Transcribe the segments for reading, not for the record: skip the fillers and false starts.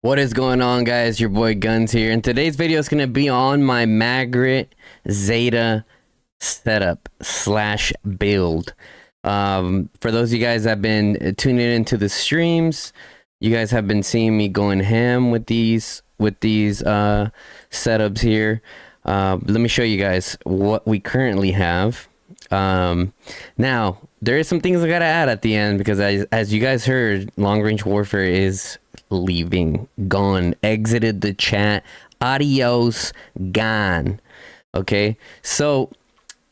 What is going on, guys? Your boy Guns here, and today's video is going to be on my Maggrat Zeta setup slash build. For those of you guys that have been tuning into the streams, you guys have been seeing me going ham with these setups here. Let me show you guys what we currently have. Now there is some things I gotta add at the end because as you guys heard, long range warfare is leaving, gone, exited the chat, adios, gone. Okay, so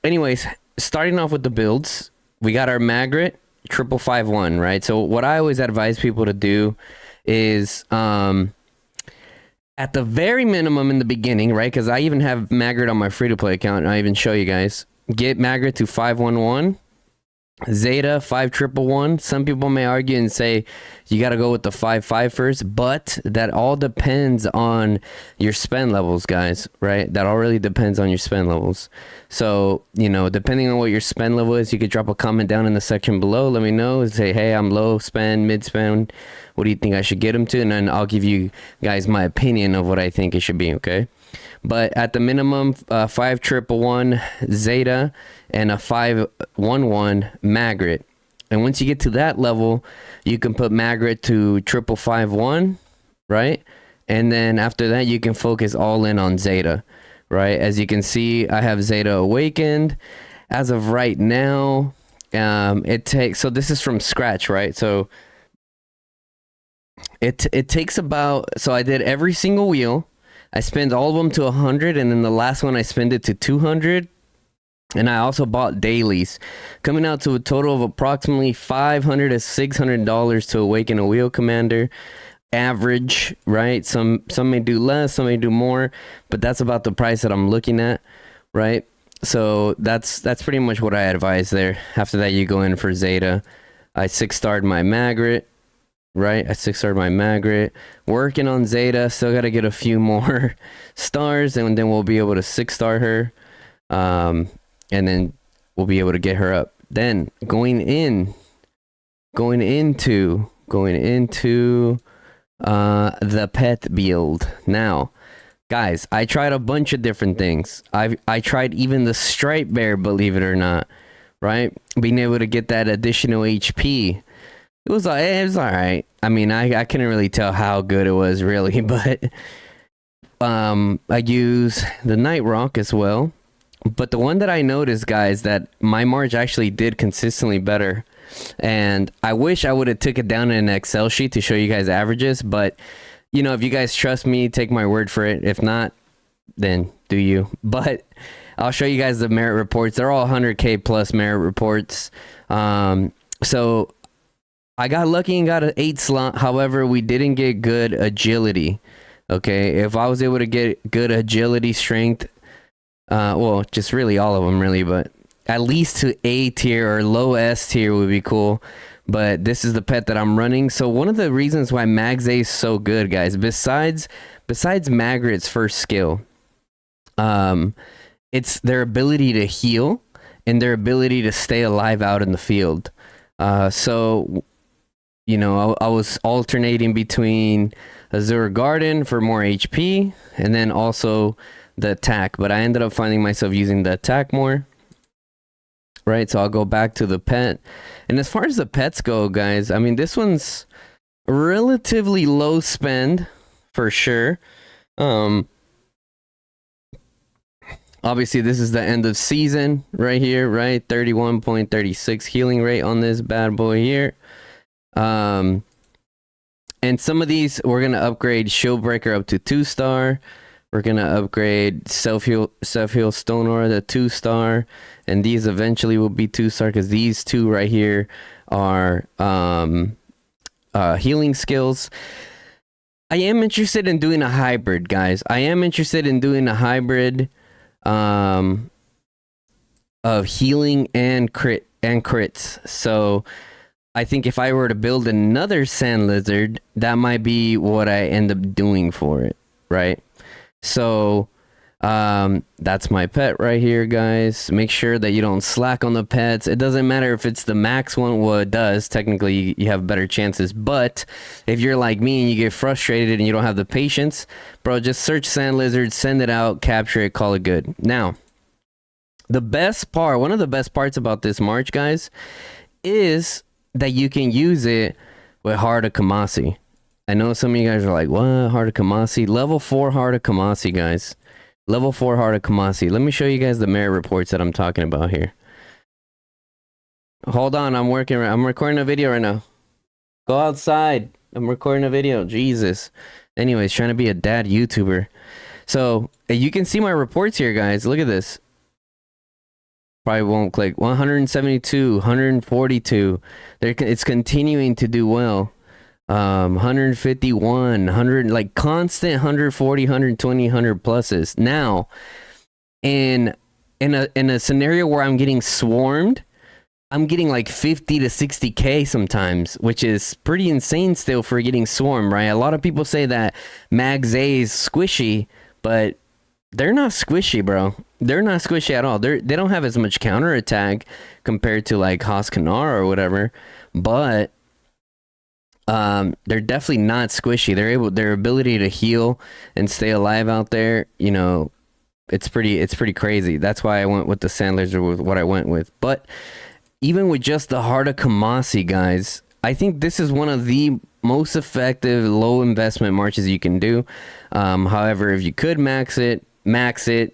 anyways, starting off with the builds, we got our Maggrat 5551, right? So what I always advise people to do is at the very minimum in the beginning, right? Because I even have Maggrat on my free-to-play account, and I even show you guys. Get Maggrat to 511, Zeta 5111. Some people may argue and say you got to go with the 5.5 first, but that all depends on your spend levels, guys, right? That all really depends on your spend levels. So, you know, depending on what your spend level is, you could drop a comment down in the section below. Let me know and say, hey, I'm low spend, mid spend. What do you think I should get them to? And then I'll give you guys my opinion of what I think it should be, okay? But at the minimum, 5111 Zeta and a 511 Maggrat. And once you get to that level, you can put Maggrat to 5551, right? And then after that, you can focus all in on Zeta, right? As you can see, I have Zeta awakened. As of right now, it takes, so this is from scratch, right? So it takes about, so I did every single wheel. I spend all of them to 100, and then the last one I spend it to 200. And I also bought dailies, coming out to a total of approximately $500 to $600 to awaken a wheel commander. Average, right? Some may do less, some may do more, but that's about the price that I'm looking at, right? So that's pretty much what I advise there. After that, you go in for Zeta. I 6-starred my Maggrat. Right, I 6-starred my Maggrat. Working on Zeta, still got to get a few more stars, and then we'll be able to 6-star her, and then we'll be able to get her up. Then going into the pet build. Now, guys, I tried a bunch of different things. I tried even the stripe bear, believe it or not, right? Being able to get that additional HP. It was all right. I mean, I couldn't really tell how good it was really, but I use the Night Rock as well. But the one that I noticed, guys, that my March actually did consistently better, and I wish I would have took it down in an Excel sheet to show you guys averages, but you know, if you guys trust me, take my word for it. If not, then do you. But I'll show you guys the merit reports. They're all 100K plus merit reports. So I got lucky and got an 8 slot. However, we didn't get good agility. Okay, if I was able to get good agility, strength, well, just really all of them really, but at least to A tier or low S tier would be cool. But this is the pet that I'm running. So one of the reasons why SMACKZZ is so good, guys, besides Maggrat's first skill, it's their ability to heal and their ability to stay alive out in the field. So you know, I was alternating between Azure Garden for more HP and then also the attack, but I ended up finding myself using the attack more, right? So I'll go back to the pet. And as far as the pets go, guys, I mean, this one's relatively low spend for sure. Obviously, this is the end of season right here, right? 31.36 healing rate on this bad boy here. And some of these we're gonna upgrade Shield Breaker up to 2-star. We're gonna upgrade Self Heal Stone Aura to 2-star, and these eventually will be 2-star because these two right here are healing skills. I am interested in doing a hybrid, guys. I am interested in doing a hybrid of healing and crits. So I think if I were to build another Sand Lizard, that might be what I end up doing for it, right? So That's my pet right here, guys. Make sure that you don't slack on the pets. It doesn't matter if it's the max one. Well, it does. Technically, you have better chances. But if you're like me and you get frustrated and you don't have the patience, bro, just search sand lizard, send it out, capture it, call it good. Now, the best part, one of the best parts about this March, guys, is that you can use it with Heart of Kamasi. I know some of you guys are like, what? Heart of Kamasi? Level 4 Heart of Kamasi, guys. Level 4 Heart of Kamasi. Let me show you guys the merit reports that I'm talking about here. Hold on, I'm recording a video right now. Go outside. I'm recording a video. Jesus. Anyways, trying to be a dad YouTuber. So, you can see my reports here, guys. Look at this. Probably won't click. 172, 142. It's continuing to do well. 151, 100, like constant 140, 120, 100 pluses. Now, in a scenario where I'm getting swarmed, I'm getting like 50 to 60k sometimes, which is pretty insane still for getting swarmed, right? A lot of people say that SMACKZZ is squishy, but they're not squishy, bro. They're not squishy at all. They don't have as much counterattack compared to like Hoskanar or whatever, but they're definitely not squishy. Their ability to heal and stay alive out there, you know, it's pretty crazy. That's why I went with the sand lizard with what I went with. But even with just the Heart of Kamasi, guys, I think this is one of the most effective low investment marches you can do. However, if you could max it,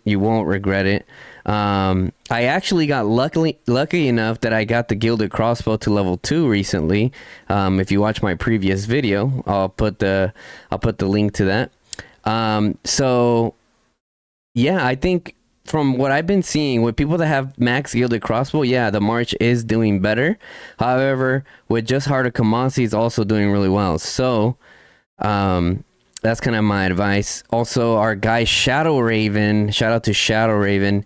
you won't regret it. I actually got lucky enough that I got the gilded crossbow to level 2 recently. If you watch my previous video, I'll put the link to that. So yeah, I think from what I've been seeing with people that have max gilded crossbow, yeah, the March is doing better. However, with just Heart of Kamasi, it's also doing really well. So, that's kind of my advice. Also, our guy Shadow Raven, shout out to Shadow Raven.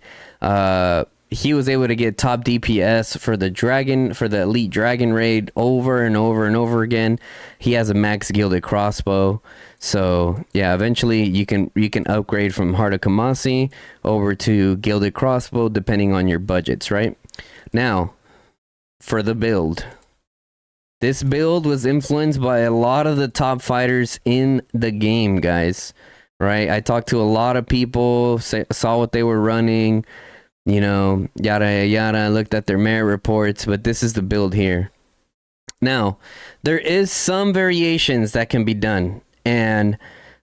He was able to get top DPS for the elite dragon raid over and over and over again. He has a max gilded crossbow. So yeah, eventually you can upgrade from Heart of Kamasi over to gilded crossbow depending on your budgets, right? Now, for the build. This build was influenced by a lot of the top fighters in the game, guys. Right? I talked to a lot of people, saw what they were running, you know, yada yada, looked at their merit reports, but this is the build here. Now, there is some variations that can be done, and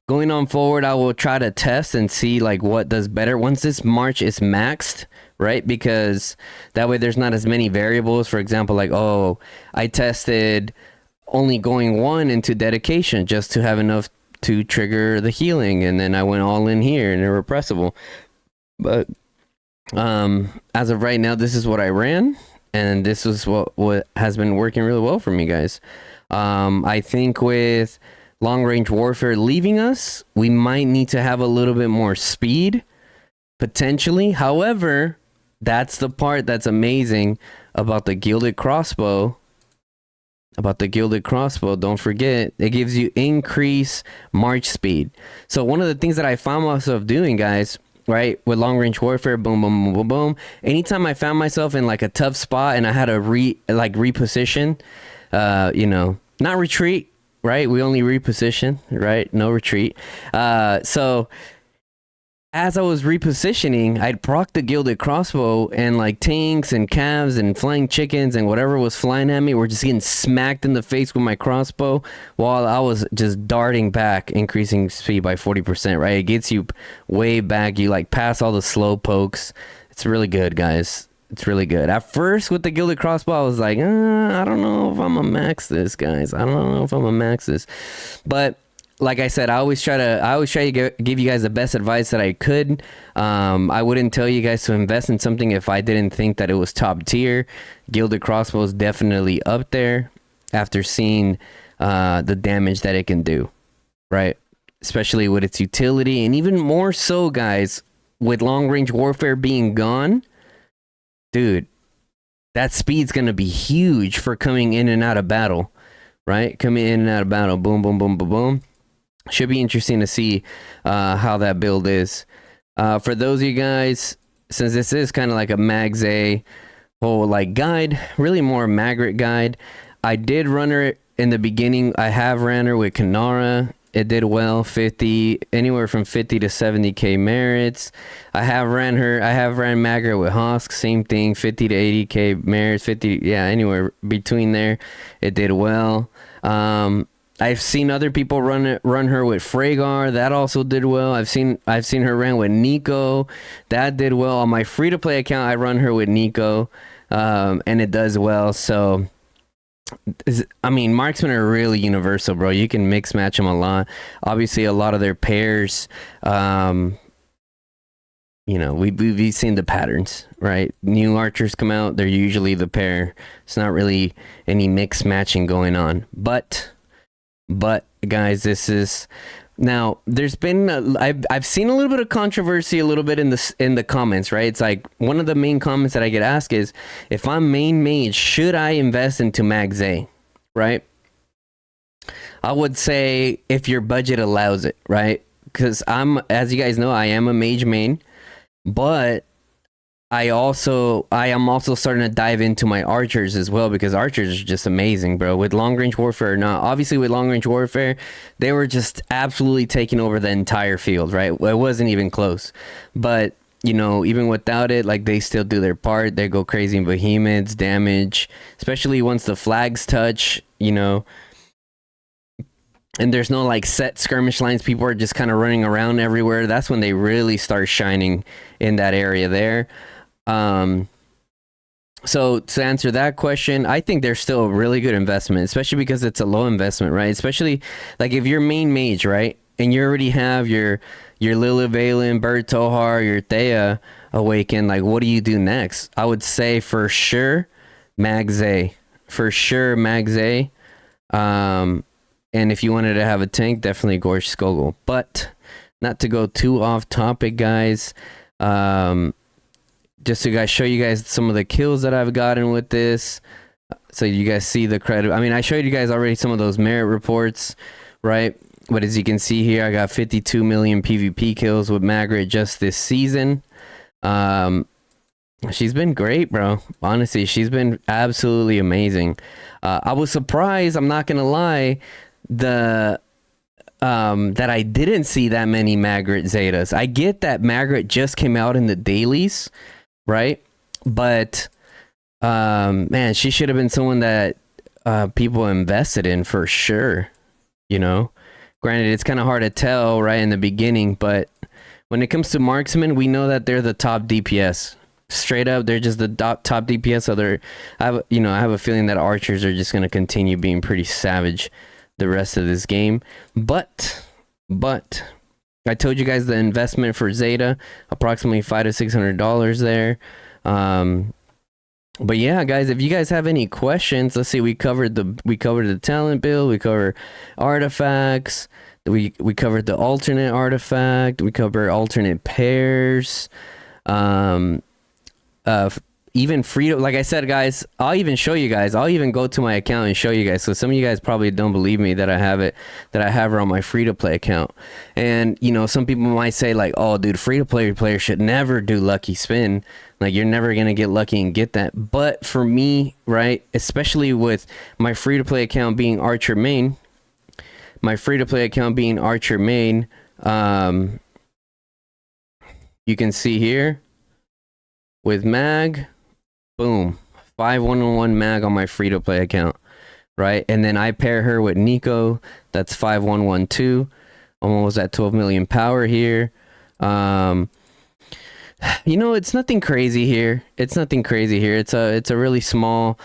going on forward, I will try to test and see like what does better once this March is maxed, right? Because that way there's not as many variables. For example, like, oh, I tested only going 1 into dedication just to have enough to trigger the healing, and then I went all in here and irrepressible. But as of right now, this is what I ran, and this is what has been working really well for me, guys. I think with long range warfare leaving us, we might need to have a little bit more speed potentially. However, that's the part that's amazing about the gilded crossbow. Don't forget, it gives you increased march speed. So one of the things that I found myself doing, guys, right, with long range warfare, boom, boom, boom, boom, boom. Anytime I found myself in like a tough spot and I had to reposition, you know, not retreat, right? We only reposition, right? No retreat. So as I was repositioning, I'd proc the gilded crossbow, and like tanks and calves and flying chickens and whatever was flying at me were just getting smacked in the face with my crossbow while I was just darting back, increasing speed by 40%, right? It gets you way back. You like pass all the slow pokes. It's really good, guys. It's really good. At first with the gilded crossbow, I was like, I don't know if I'm gonna max this, guys. I don't know if I'm gonna max this. But like I said, I always try to give you guys the best advice that I could. I wouldn't tell you guys to invest in something if I didn't think that it was top tier. Gilded crossbow is definitely up there after seeing the damage that it can do, right? Especially with its utility, and even more so, guys, with long range warfare being gone, dude, that speed's gonna be huge for coming in and out of battle, right? Coming in and out of battle, boom, boom, boom, boom, boom. Should be interesting to see how that build is. For those of you guys, since this is kind of like a MAGZZ whole like guide, really more Maggrat guide. I did run her in the beginning. I have ran her with Kanara. It did well, 50, anywhere from 50 to 70k merits. I have ran Maggrat with Hosk, same thing, 50 to 80k merits, 50, yeah, anywhere between there. It did well. I've seen other people run her with Freygar. That also did well. I've seen her ran with Nico. That did well. On my free to play account, I run her with Nico, and it does well. So, I mean, marksmen are really universal, bro. You can mix match them a lot. Obviously, a lot of their pairs. You know, we've seen the patterns, right? New archers come out, they're usually the pair. It's not really any mix matching going on, but guys, this is now. There's been I've seen a little bit of controversy, a little bit in the comments, right? It's like one of the main comments that I get asked is, if I'm main mage, should I invest into MAGZZ, right? I would say if your budget allows it, right? Because as you guys know, I am a mage main, but I am also starting to dive into my archers as well, because archers are just amazing, bro. With long range warfare or not, obviously with long range warfare, they were just absolutely taking over the entire field, right? It wasn't even close. But you know, even without it, like, they still do their part. They go crazy in behemoths, damage, especially once the flags touch, you know. And there's no like set skirmish lines. People are just kind of running around everywhere. That's when they really start shining in that area there. So to answer that question, I think they're still a really good investment, especially because it's a low investment, right? Especially like if you're main mage, right? And you already have your Lily Valen, Bird Tohar, your Thea Awaken, like, what do you do next? I would say for sure MAGZZ. For sure MAGZZ. And if you wanted to have a tank, definitely Gorge Skogul. But not to go too off topic, guys. Just to show you guys some of the kills that I've gotten with this, so you guys see the credit. I mean, I showed you guys already some of those merit reports, right? But as you can see here, I got 52 million PvP kills with Maggrat just this season. She's been great, bro. Honestly, she's been absolutely amazing. I was surprised, I'm not gonna lie, that I didn't see that many Maggrat Zetas. I get that Maggrat just came out in the dailies, right? But man, she should have been someone that people invested in for sure, you know. Granted, it's kind of hard to tell right in the beginning, but when it comes to marksmen, we know that they're the top DPS. Straight up, they're just the top DPS. I have a feeling that archers are just going to continue being pretty savage the rest of this game. But I told you guys the investment for Zeta, approximately $500 to $600 there. But yeah, guys, if you guys have any questions, let's see, we covered the talent build, we covered artifacts, we covered the alternate artifact, we covered alternate pairs, even freedom. Like I said, guys, I'll even show you guys. I'll even go to my account and show you guys. So some of you guys probably don't believe me that I have her on my free to play account. And you know, some people might say like, "Oh, dude, free to play player should never do lucky spin. Like, you're never gonna get lucky and get that." But for me, right, especially with my free to play account being Archer main, you can see here with Mag. Boom, 5111 mag on my free to play account, right? And then I pair her with Nico. That's 5112, almost at 12 million power here. You know, it's nothing crazy here. It's a really small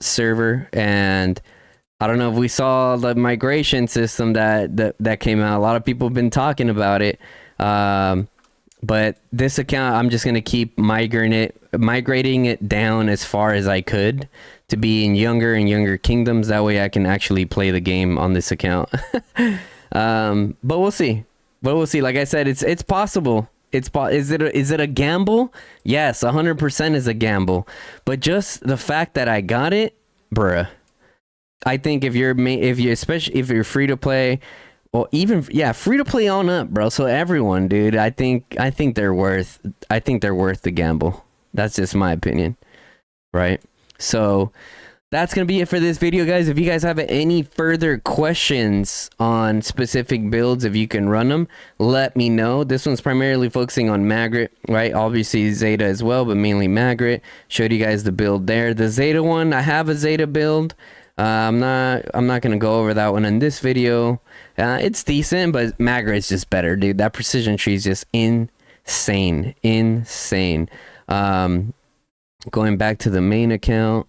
server, and I don't know if we saw the migration system that came out. A lot of people have been talking about it. But this account, I'm just gonna keep migrating it down as far as I could to be in younger and younger kingdoms. That way, I can actually play the game on this account. But we'll see. Like I said, it's possible. Is it a gamble? Yes, 100% is a gamble. But just the fact that I got it, bruh. I think especially if you're free to play, Well, even yeah, free to play on up, bro. So everyone, dude, I think they're worth the gamble. That's just my opinion, right? So that's gonna be it for this video, guys. If you guys have any further questions on specific builds, if you can run them, let me know. This one's primarily focusing on Maggrat, right? Obviously Zayda as well, but mainly Maggrat. Showed you guys the build there. The Zayda one, I have a Zayda build. I'm not gonna go over that one in this video. It's decent, but Maggrat's just better, dude. That precision tree is just insane. Going back to the main account,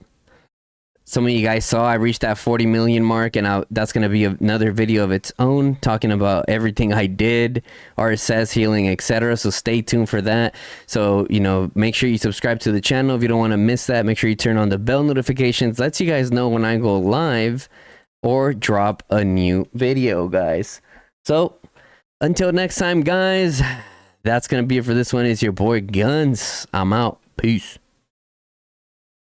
some of you guys saw I reached that 40 million mark, and that's going to be another video of its own, talking about everything I did, RSS healing, etc. So stay tuned for that. So, you know, make sure you subscribe to the channel if you don't want to miss that. Make sure you turn on the bell notifications. Lets you guys know when I go live or drop a new video, guys. So until next time, guys, that's going to be it for this one. It's your boy Guns. I'm out. Peace.